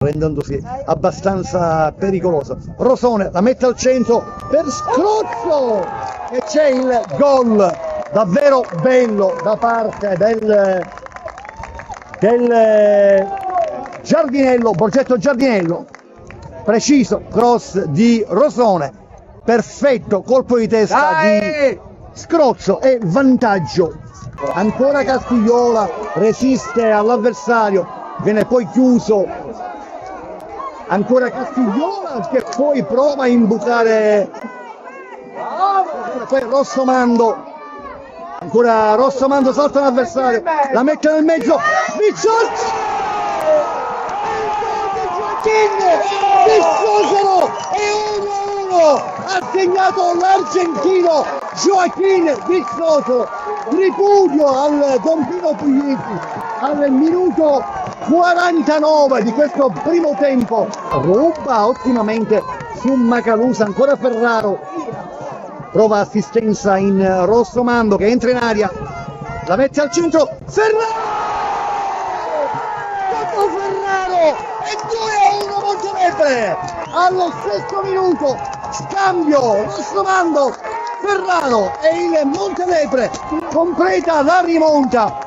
rendendosi abbastanza pericoloso. Rosone la mette al centro per Scrozzo e c'è il gol davvero bello da parte del Giardinello, Borgetto Giardinello. Preciso cross di Rosone, perfetto colpo di testa di Scrozzo e vantaggio. Ancora Castigliola, resiste all'avversario, viene poi chiuso. Ancora Castigliola che poi prova a imbucare. Poi Rossomando, ancora Rossomando salta l'avversario, la mette nel mezzo. Vissosero e 1-1 ha segnato l'argentino Joaquín Vistoso. Ripudio al Dompino Pugliesi al minuto 49 di questo primo tempo. Ruba ottimamente su Macalusa, ancora Ferraro, prova assistenza in Rossomando che entra in aria, la mette al centro, Ferraro e 2-1 Montelepre allo stesso minuto. Scambio Rossomando Ferraro e il Montelepre completa la rimonta.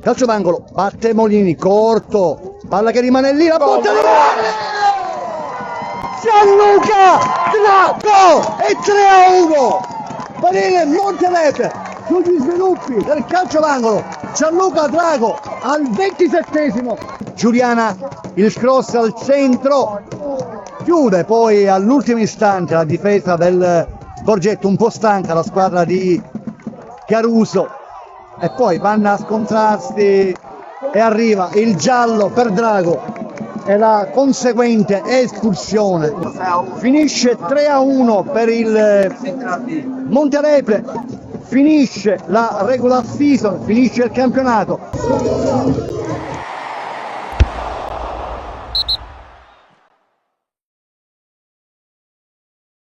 Calcio d'angolo, batte Molini, corto, palla che rimane lì, la botta di Gianluca Drago e 3-1 per il Montelepre. Sugli sviluppi del calcio d'angolo, Gianluca Drago al 27esimo. Giuliana il cross al centro, chiude poi all'ultimo istante la difesa del Borgetto, un po' stanca la squadra di Caruso, e poi vanno a scontrarsi e arriva il giallo per Drago e la conseguente espulsione. Finisce 3-1 per il Montelepre, finisce la regular season, finisce il campionato.